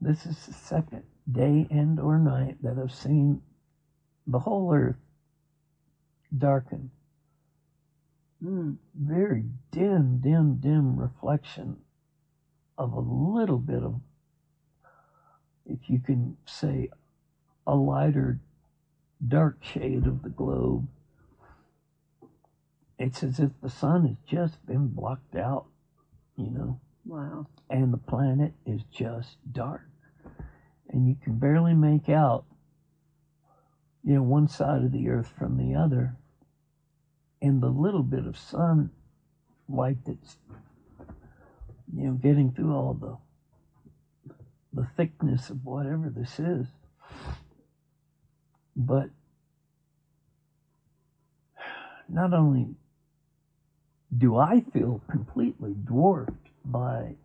this is the second day and or night that I've seen the whole earth darkened. Very dim reflection of a little bit of, if you can say, a lighter dark shade of the globe. It's as if the sun has just been blocked out, you know. Wow. And the planet is just dark. And you can barely make out, you know, one side of the earth from the other. And the little bit of sunlight that's, you know, getting through all the thickness of whatever this is. But not only do I feel completely dwarfed by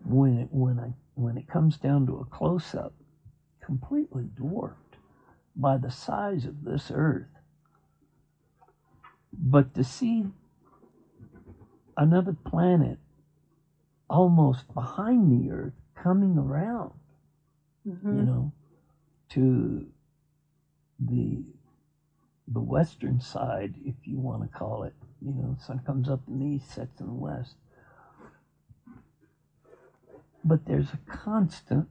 when it comes down to a close-up, completely dwarfed by the size of this earth, but to see another planet almost behind the earth coming around, you know, to the western side, if you want to call it. You know, the sun comes up in the east, sets in the west. But there's a constant,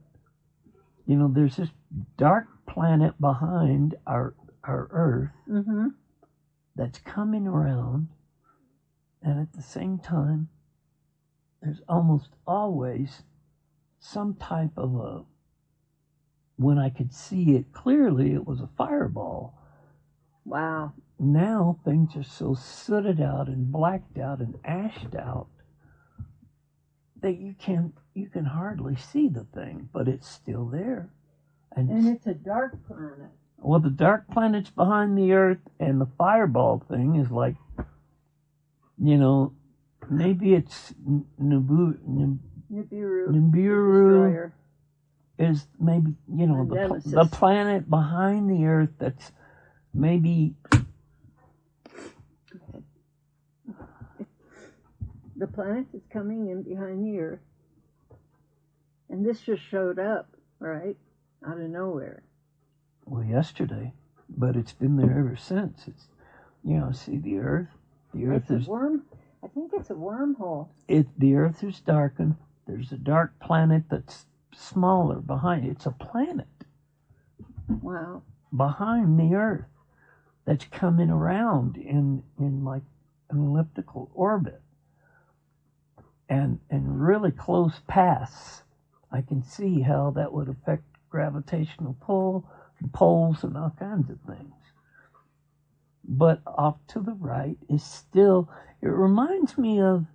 you know, there's this dark planet behind our earth that's coming around, and at the same time, there's almost always some type of a, when I could see it clearly, it was a fireball. Wow. Now things are so sooted out and blacked out and ashed out that you can hardly see the thing, but it's still there. And it's a dark planet. Well, the dark planet's behind the earth, and the fireball thing is like, you know, maybe it's Nibiru Destroyer. is maybe, you know, the planet behind the earth that's maybe. The planet is coming in behind the earth, and this just showed up, right, out of nowhere. Well, yesterday, but it's been there ever since. It's, you know, see the earth. The earth is I think it's a wormhole. The earth is darkened. There's a dark planet that's smaller behind it. It's a planet. Wow. Behind the earth that's coming around in like an elliptical orbit. And really close paths. I can see how that would affect gravitational pull, the poles, and all kinds of things. But off to the right is still, it reminds me of...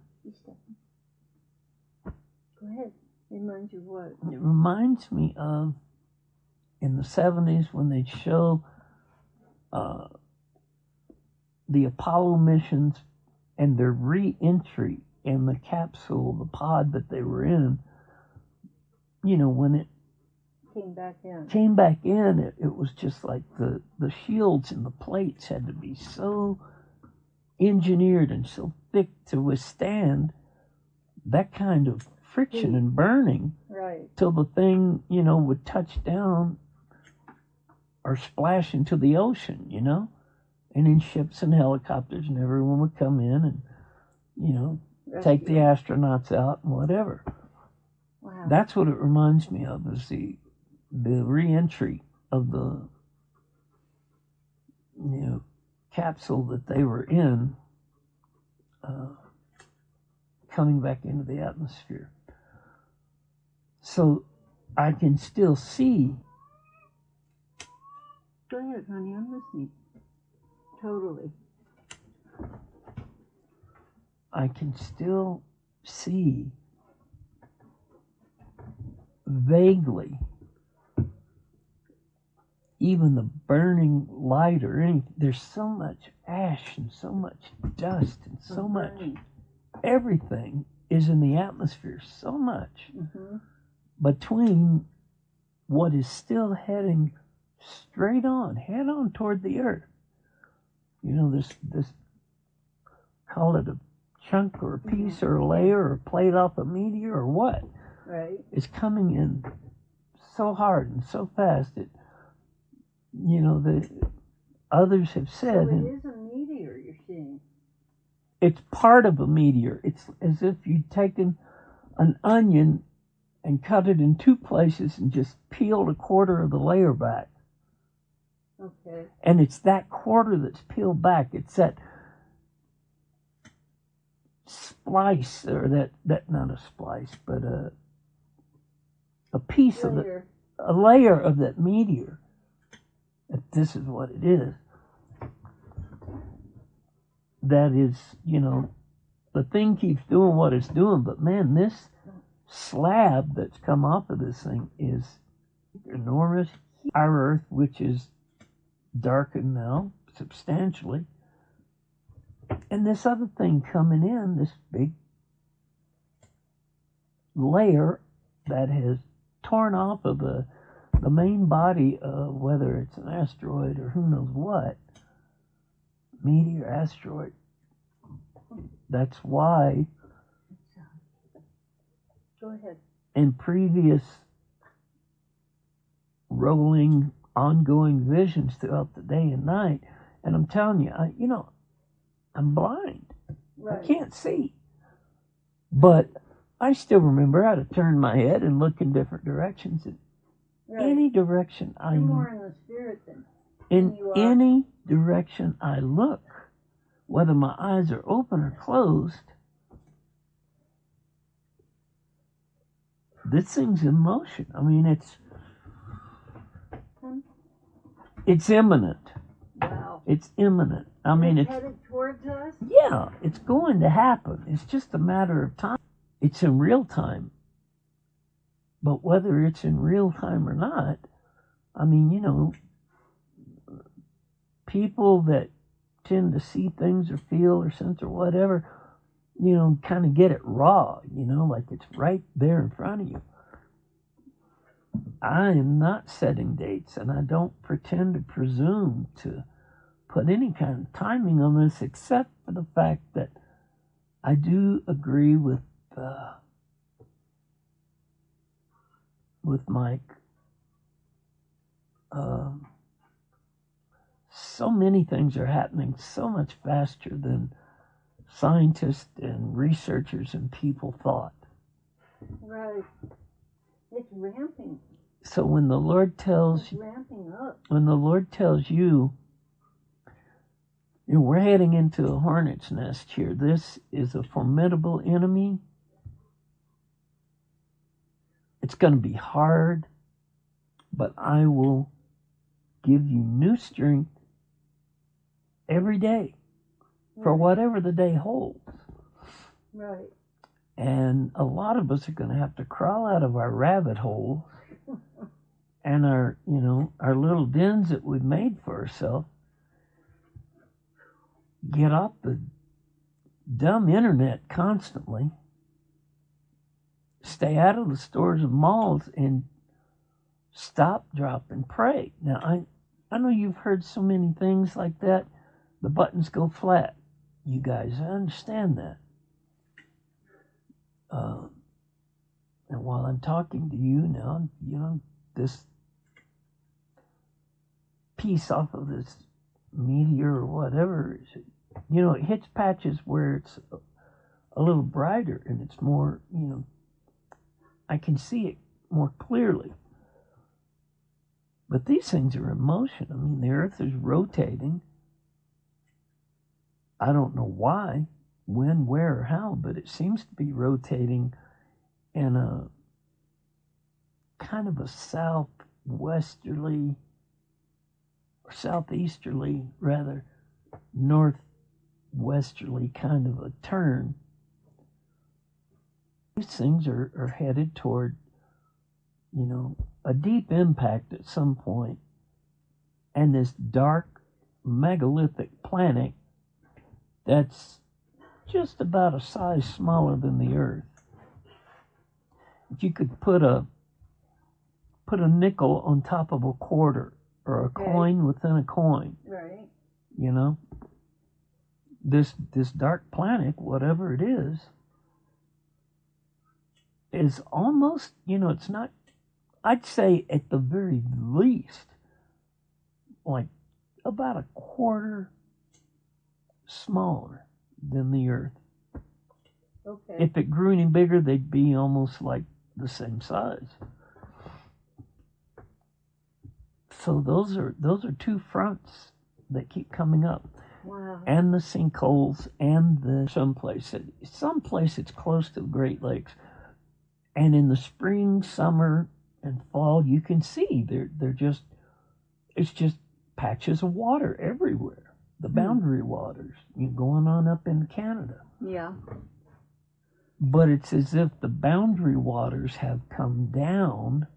Go ahead. Reminds you what? It reminds me of in the 70s when they'd show the Apollo missions and their re-entry in the capsule, the pod that they were in. You know, when it came back in, it was just like the shields and the plates had to be so engineered and so thick to withstand that kind of friction and burning, right, till the thing, you know, would touch down or splash into the ocean, you know, and in ships and helicopters, and everyone would come in and, you know, take the astronauts out and whatever. Wow. That's what it reminds me of, is the re-entry of the, you know, capsule that they were in, coming back into the atmosphere. So I can still see. Go ahead, honey, I'm listening. Totally. I can still see vaguely even the burning light or anything. There's so much ash and so much dust and so much. Everything is in the atmosphere, so much between what is still heading straight on, head on toward the earth. You know, this call it a chunk or a piece or a layer or a plate off a meteor or what, right, is coming in so hard and so fast that, you know, the others have said. So it is a meteor you're seeing. It's part of a meteor. It's as if you'd taken an onion and cut it in two places and just peeled a quarter of the layer back. Okay. And it's that quarter that's peeled back. It's that splice, or that not a splice, but a piece of it, a layer of that meteor. If this is what it is. That is, you know, the thing keeps doing what it's doing, but man, this slab that's come off of this thing is enormous. Our Earth, which is darkened now substantially, and this other thing coming in, this big layer that has torn off of the main body of, whether it's an asteroid or who knows what, meteor, asteroid. That's why Go ahead. In previous rolling, ongoing visions throughout the day and night, and I'm telling you, I'm blind. Right. I can't see. But I still remember how to turn my head and look in different directions. In any direction You're more in the spirit than in you are. any direction I look, whether my eyes are open or closed, this thing's in motion. I mean, it's imminent. Wow. It's imminent. I mean, it's headed towards us? Yeah, it's going to happen. It's just a matter of time. It's in real time. But whether it's in real time or not, I mean, people that tend to see things or feel or sense or whatever, kind of get it raw, like it's right there in front of you. I am not setting dates, and I don't pretend to presume to put any kind of timing on this, except for the fact that I do agree with Mike. So many things are happening so much faster than scientists and researchers and people thought. Right. It's ramping. So when the Lord tells you, ramping up. When the Lord tells you, we're heading into a hornet's nest here. This is a formidable enemy. It's going to be hard, but I will give you new strength every day for whatever the day holds. Right. And a lot of us are going to have to crawl out of our rabbit holes and our little dens that we've made for ourselves. Get off the dumb internet constantly. Stay out of the stores and malls and stop, drop, and pray. Now, I know you've heard so many things like that. The buttons go flat. You guys, I understand that. And while I'm talking to you now, this piece off of this meteor or whatever, it hits patches where it's a little brighter and it's more, I can see it more clearly. But these things are in motion. I mean, the Earth is rotating. I don't know why, when, where, or how, but it seems to be rotating in a kind of a southwesterly, or southeasterly, rather, northwesterly kind of a turn. These things are headed toward, a deep impact at some point, and this dark megalithic planet that's just about a size smaller than the Earth. If you could put a nickel on top of a quarter, or a coin within a coin, right? This dark planet, whatever it is almost, it's not. I'd say at the very least, like about a quarter smaller than the Earth. Okay. If it grew any bigger, they'd be almost like the same size. So those are two fronts that keep coming up. Wow. And the sinkholes, and the someplace it's close to the Great Lakes. And in the spring, summer, and fall, you can see it's just patches of water everywhere. The boundary waters, going on up in Canada. Yeah. But it's as if the boundary waters have come down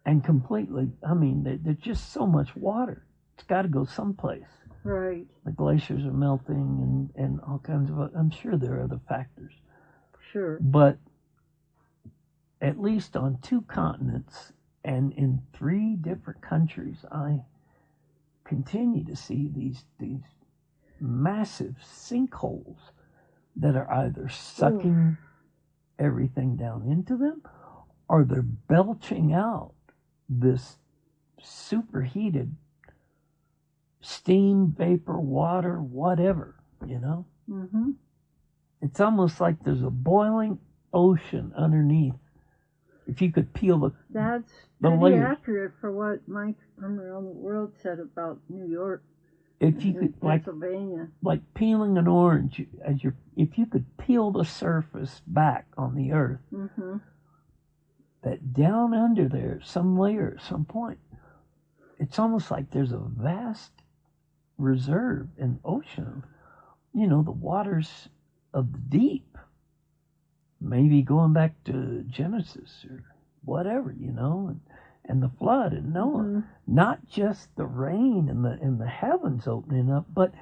and completely, I mean, there's just so much water. It's got to go someplace. Right. The glaciers are melting and all kinds of, I'm sure there are other factors. Sure. But at least on 2 continents and in 3 different countries, I continue to see these massive sinkholes that are either sucking everything down into them, or they're belching out this superheated steam, vapor, water, whatever, Mm-hmm. It's almost like there's a boiling ocean underneath. If you could peel That's the pretty layers. accurate for what Mike from Around the World said about New York. If you could, Pennsylvania. like peeling an orange, if you could peel the surface back on the Earth, Mm-hmm. that down under there, some layer at some point, it's almost like there's a vast reserve and ocean, the waters of the deep, maybe going back to Genesis or whatever, and the flood and Noah. Mm-hmm. Not just the rain and the heavens opening up, but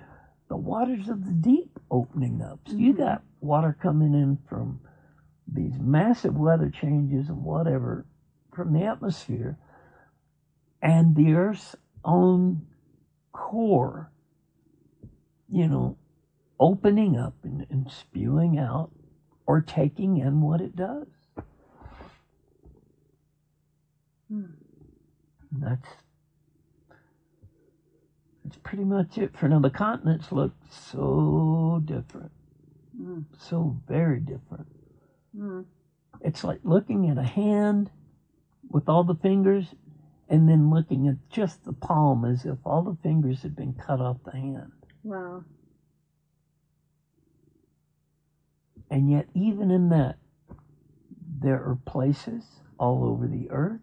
the waters of the deep opening up. So you got water coming in from these massive weather changes and whatever from the atmosphere, and the Earth's own core, opening up and spewing out or taking in what it does. That's pretty much it. For now, the continents look so different, so very different. It's like looking at a hand with all the fingers, and then looking at just the palm as if all the fingers had been cut off the hand. Wow. And yet, even in that, there are places all over the earth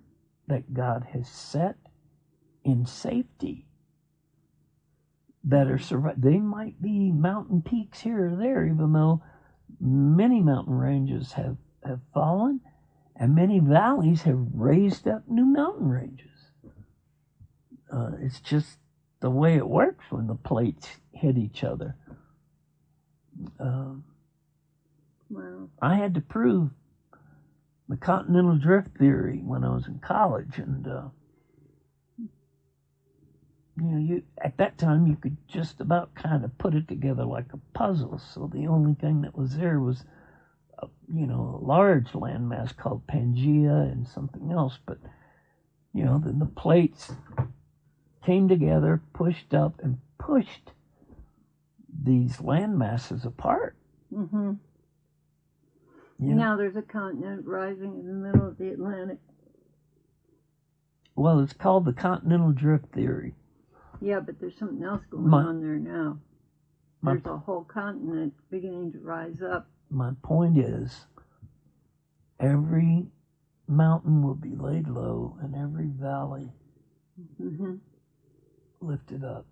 that God has set in safety that are surviving. They might be mountain peaks here or there, even though many mountain ranges have fallen, and many valleys have raised up new mountain ranges. It's just the way it works when the plates hit each other. Wow. I had to prove the continental drift theory when I was in college, and at that time you could just about kind of put it together like a puzzle. So the only thing that was there was a large landmass called Pangea and something else. But then the plates came together, pushed up, and pushed these land masses apart. Mm-hmm. Yeah. Now there's a continent rising in the middle of the Atlantic. Well, it's called the continental drift theory. Yeah, but there's something else going on there now. There's a whole continent beginning to rise up. My point is, every mountain will be laid low and every valley lifted up.